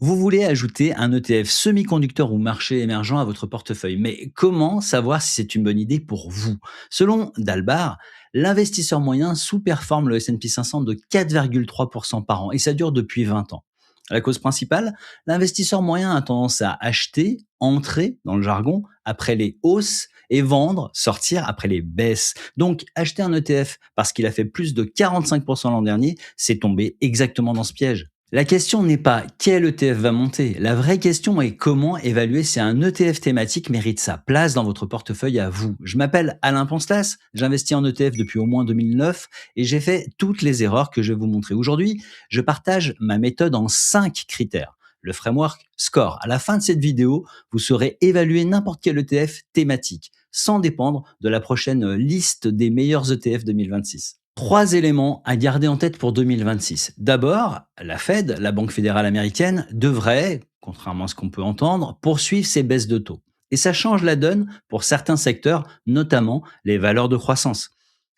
Vous voulez ajouter un ETF semi-conducteur ou marché émergent à votre portefeuille, mais comment savoir si c'est une bonne idée pour vous? Selon Dalbar, l'investisseur moyen sous-performe le S&P 500 de 4,3% par an et ça dure depuis 20 ans. La cause principale, l'investisseur moyen a tendance à acheter, entrer dans le jargon, après les hausses et vendre, sortir après les baisses. Donc, acheter un ETF parce qu'il a fait plus de 45% l'an dernier, c'est tomber exactement dans ce piège. La question n'est pas quel ETF va monter. La vraie question est comment évaluer si un ETF thématique mérite sa place dans votre portefeuille à vous. Je m'appelle Alain Poncelas, j'investis en ETF depuis au moins 2009 et j'ai fait toutes les erreurs que je vais vous montrer. Aujourd'hui, je partage ma méthode en 5 critères. Le framework SCORE. À la fin de cette vidéo, vous saurez évaluer n'importe quel ETF thématique sans dépendre de la prochaine liste des meilleurs ETF 2026. Trois éléments à garder en tête pour 2026. D'abord, la Fed, la Banque fédérale américaine, devrait, contrairement à ce qu'on peut entendre, poursuivre ses baisses de taux. Et ça change la donne pour certains secteurs, notamment les valeurs de croissance.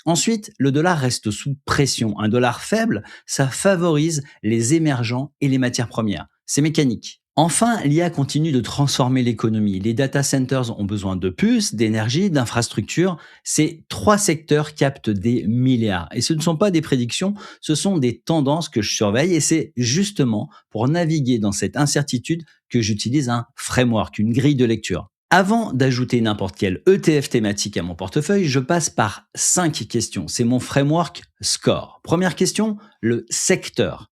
Ensuite, le dollar reste sous pression. Un dollar faible, ça favorise les émergents et les matières premières. C'est mécanique. Enfin, l'IA continue de transformer l'économie. Les data centers ont besoin de puces, d'énergie, d'infrastructures. Ces trois secteurs captent des milliards. Et ce ne sont pas des prédictions, ce sont des tendances que je surveille. Et c'est justement pour naviguer dans cette incertitude que j'utilise un framework, une grille de lecture. Avant d'ajouter n'importe quel ETF thématique à mon portefeuille, je passe par 5 questions. C'est mon framework SCORE. Première question, le secteur.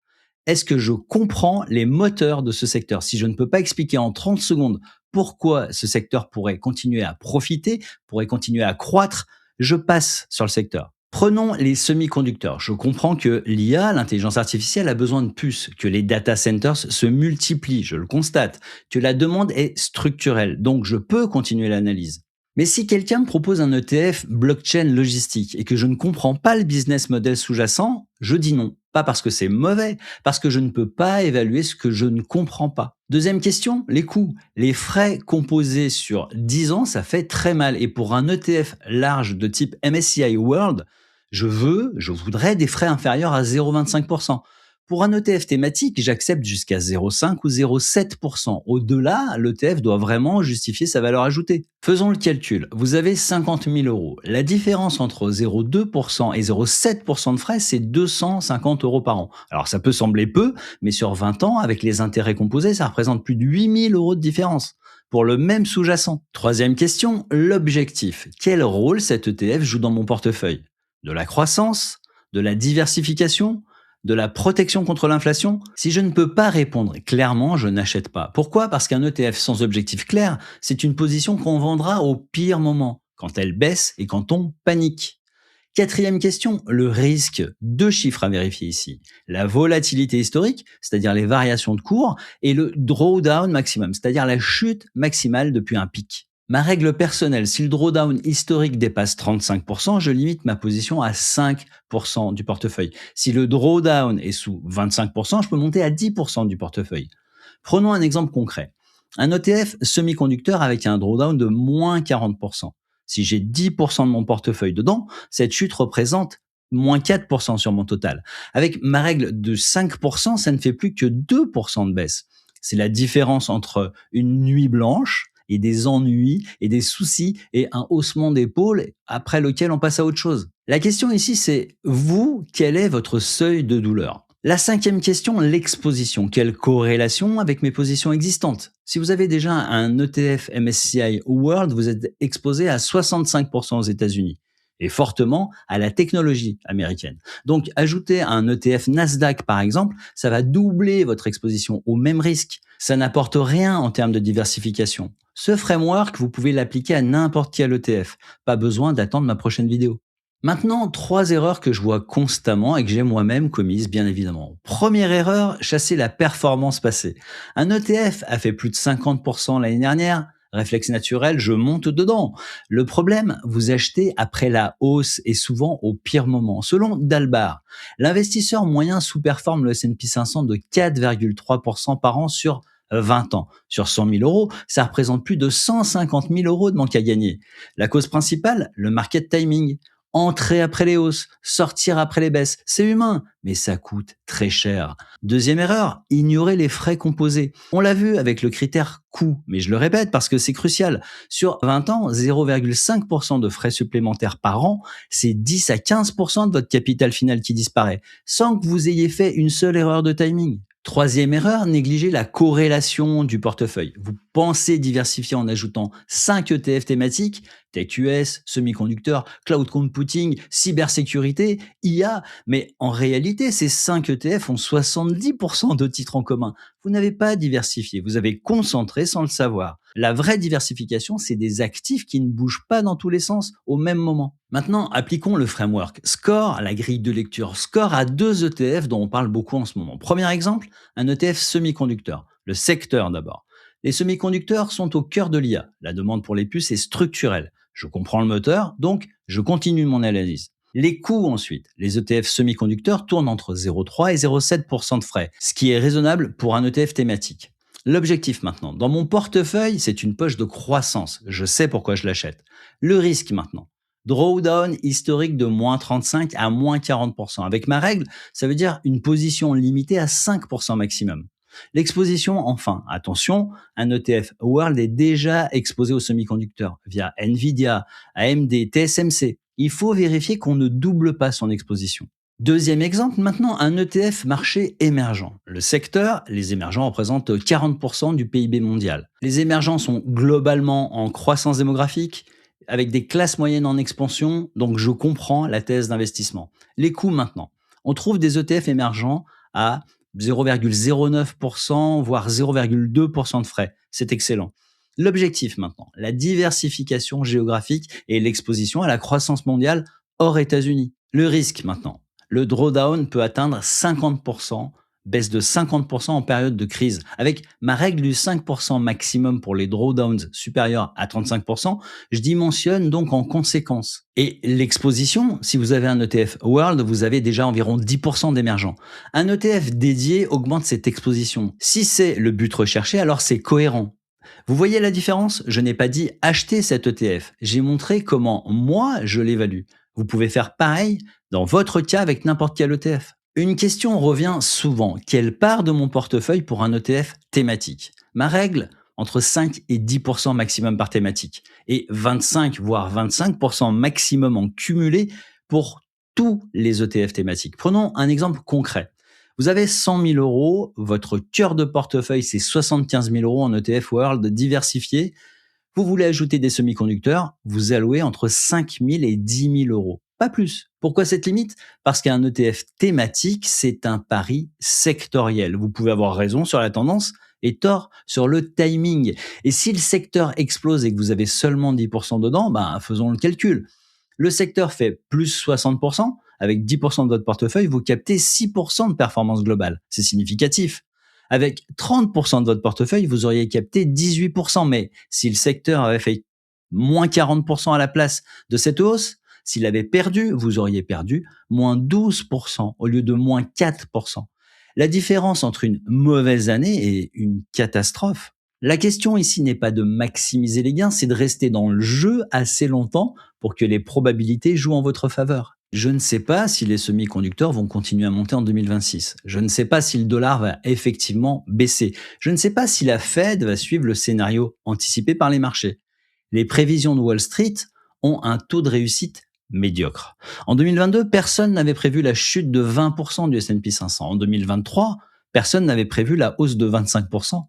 Est-ce que je comprends les moteurs de ce secteur? Si je ne peux pas expliquer en 30 secondes pourquoi ce secteur pourrait continuer à profiter, pourrait continuer à croître, je passe sur le secteur. Prenons les semi-conducteurs. Je comprends que l'IA, l'intelligence artificielle, a besoin de puces, que les data centers se multiplient, je le constate, que la demande est structurelle, donc je peux continuer l'analyse. Mais si quelqu'un me propose un ETF blockchain logistique et que je ne comprends pas le business model sous-jacent, je dis non. Pas parce que c'est mauvais, parce que je ne peux pas évaluer ce que je ne comprends pas. Deuxième question, les coûts. Les frais composés sur 10 ans, ça fait très mal. Et pour un ETF large de type MSCI World, je voudrais des frais inférieurs à 0,25%. Pour un ETF thématique, j'accepte jusqu'à 0,5 ou 0,7%. Au-delà, l'ETF doit vraiment justifier sa valeur ajoutée. Faisons le calcul. Vous avez 50 000 euros. La différence entre 0,2% et 0,7% de frais, c'est 250 euros par an. Alors ça peut sembler peu, mais sur 20 ans, avec les intérêts composés, ça représente plus de 8 000 euros de différence pour le même sous-jacent. Troisième question, l'objectif. Quel rôle cet ETF joue dans mon portefeuille? De la croissance? De la diversification? De la protection contre l'inflation? Si je ne peux pas répondre clairement, je n'achète pas. Pourquoi? Parce qu'un ETF sans objectif clair, c'est une position qu'on vendra au pire moment, quand elle baisse et quand on panique. Quatrième question, le risque. Deux chiffres à vérifier ici. La volatilité historique, c'est-à-dire les variations de cours, et le drawdown maximum, c'est-à-dire la chute maximale depuis un pic. Ma règle personnelle, si le drawdown historique dépasse 35%, je limite ma position à 5% du portefeuille. Si le drawdown est sous 25%, je peux monter à 10% du portefeuille. Prenons un exemple concret. Un ETF semi-conducteur avec un drawdown de moins 40%. Si j'ai 10% de mon portefeuille dedans, cette chute représente moins 4% sur mon total. Avec ma règle de 5%, ça ne fait plus que 2% de baisse. C'est la différence entre une nuit blanche et des ennuis et des soucis et un haussement d'épaule après lequel on passe à autre chose. La question ici, c'est vous, quel est votre seuil de douleur? La cinquième question, l'exposition. Quelle corrélation avec mes positions existantes? Si vous avez déjà un ETF MSCI World, vous êtes exposé à 65% aux États-Unis et fortement à la technologie américaine. Donc, ajouter un ETF Nasdaq, par exemple, ça va doubler votre exposition au même risque. Ça n'apporte rien en termes de diversification. Ce framework, vous pouvez l'appliquer à n'importe quel ETF. Pas besoin d'attendre ma prochaine vidéo. Maintenant, trois erreurs que je vois constamment et que j'ai moi-même commises, bien évidemment. Première erreur, chasser la performance passée. Un ETF a fait plus de 50% l'année dernière. Réflexe naturel, je monte dedans. Le problème, vous achetez après la hausse et souvent au pire moment. Selon Dalbar, l'investisseur moyen sous-performe le S&P 500 de 4,3% par an sur 20 ans. Sur 100 000 euros, ça représente plus de 150 000 euros de manque à gagner. La cause principale, le market timing. Entrer après les hausses, sortir après les baisses, c'est humain, mais ça coûte très cher. Deuxième erreur, ignorer les frais composés. On l'a vu avec le critère coût, mais je le répète parce que c'est crucial. Sur 20 ans, 0,5% de frais supplémentaires par an, c'est 10 à 15% de votre capital final qui disparaît, sans que vous ayez fait une seule erreur de timing. Troisième erreur, négliger la corrélation du portefeuille. Vous pensez diversifier en ajoutant 5 ETF thématiques, Tech US, semi-conducteurs, cloud computing, cybersécurité, IA, mais en réalité, ces 5 ETF ont 70% de titres en commun. Vous n'avez pas diversifié, vous avez concentré sans le savoir. La vraie diversification, c'est des actifs qui ne bougent pas dans tous les sens au même moment. Maintenant, appliquons le framework SCORE, la grille de lecture SCORE à deux ETF dont on parle beaucoup en ce moment. Premier exemple, un ETF semi-conducteur, le secteur d'abord. Les semi-conducteurs sont au cœur de l'IA. La demande pour les puces est structurelle. Je comprends le moteur, donc je continue mon analyse. Les coûts ensuite. Les ETF semi-conducteurs tournent entre 0,3 et 0,7% de frais, ce qui est raisonnable pour un ETF thématique. L'objectif maintenant. Dans mon portefeuille, c'est une poche de croissance. Je sais pourquoi je l'achète. Le risque maintenant. Drawdown historique de moins 35 à moins 40%. Avec ma règle, ça veut dire une position limitée à 5% maximum. L'exposition, enfin, attention, un ETF World est déjà exposé aux semi-conducteurs via Nvidia, AMD, TSMC. Il faut vérifier qu'on ne double pas son exposition. Deuxième exemple, maintenant un ETF marché émergent. Le secteur, les émergents représentent 40% du PIB mondial. Les émergents sont globalement en croissance démographique, avec des classes moyennes en expansion, donc je comprends la thèse d'investissement. Les coûts maintenant. On trouve des ETF émergents à 0,09%, voire 0,2% de frais. C'est excellent. L'objectif maintenant, la diversification géographique et l'exposition à la croissance mondiale hors États-Unis. Le risque maintenant, le drawdown peut atteindre 50%, baisse de 50% en période de crise. Avec ma règle du 5% maximum pour les drawdowns supérieurs à 35%, je dimensionne donc en conséquence. Et l'exposition, si vous avez un ETF World, vous avez déjà environ 10% d'émergents. Un ETF dédié augmente cette exposition. Si c'est le but recherché, alors c'est cohérent. Vous voyez la différence? Je n'ai pas dit acheter cet ETF. J'ai montré comment moi je l'évalue. Vous pouvez faire pareil dans votre cas avec n'importe quel ETF. Une question revient souvent. Quelle part de mon portefeuille pour un ETF thématique? Ma règle, entre 5 et 10% maximum par thématique et 25 voire 25% maximum en cumulé pour tous les ETF thématiques. Prenons un exemple concret. Vous avez 100 000 euros, votre cœur de portefeuille c'est 75 000 euros en ETF World diversifié. Vous voulez ajouter des semi-conducteurs, vous allouez entre 5 000 et 10 000 euros. Pas plus. Pourquoi cette limite? Parce qu'un ETF thématique, c'est un pari sectoriel. Vous pouvez avoir raison sur la tendance et tort sur le timing. Et si le secteur explose et que vous avez seulement 10% dedans, faisons le calcul. Le secteur fait plus 60%, avec 10% de votre portefeuille, vous captez 6% de performance globale. C'est significatif. Avec 30% de votre portefeuille, vous auriez capté 18%. Mais si le secteur avait fait moins 40% à la place de cette hausse, s'il avait perdu, vous auriez perdu moins 12% au lieu de moins 4%. La différence entre une mauvaise année et une catastrophe. La question ici n'est pas de maximiser les gains, c'est de rester dans le jeu assez longtemps pour que les probabilités jouent en votre faveur. Je ne sais pas si les semi-conducteurs vont continuer à monter en 2026. Je ne sais pas si le dollar va effectivement baisser. Je ne sais pas si la Fed va suivre le scénario anticipé par les marchés. Les prévisions de Wall Street ont un taux de réussite médiocre. En 2022, personne n'avait prévu la chute de 20% du S&P 500. En 2023, personne n'avait prévu la hausse de 25%.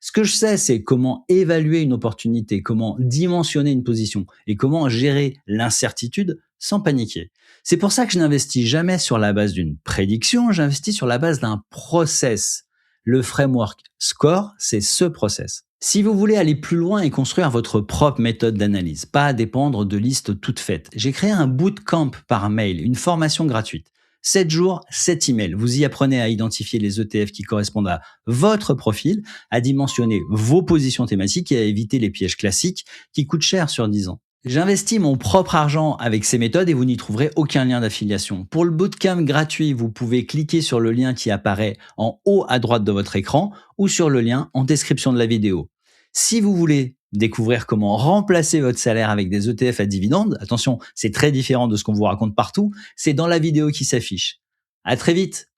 Ce que je sais, c'est comment évaluer une opportunité, comment dimensionner une position et comment gérer l'incertitude sans paniquer. C'est pour ça que je n'investis jamais sur la base d'une prédiction, j'investis sur la base d'un process. Le framework SCORE, c'est ce process. Si vous voulez aller plus loin et construire votre propre méthode d'analyse, pas dépendre de listes toutes faites, j'ai créé un bootcamp par mail, une formation gratuite. 7 jours, 7 emails. Vous y apprenez à identifier les ETF qui correspondent à votre profil, à dimensionner vos positions thématiques et à éviter les pièges classiques qui coûtent cher sur 10 ans. J'investis mon propre argent avec ces méthodes et vous n'y trouverez aucun lien d'affiliation. Pour le bootcamp gratuit, vous pouvez cliquer sur le lien qui apparaît en haut à droite de votre écran ou sur le lien en description de la vidéo. Si vous voulez découvrir comment remplacer votre salaire avec des ETF à dividendes, attention, c'est très différent de ce qu'on vous raconte partout, c'est dans la vidéo qui s'affiche. À très vite.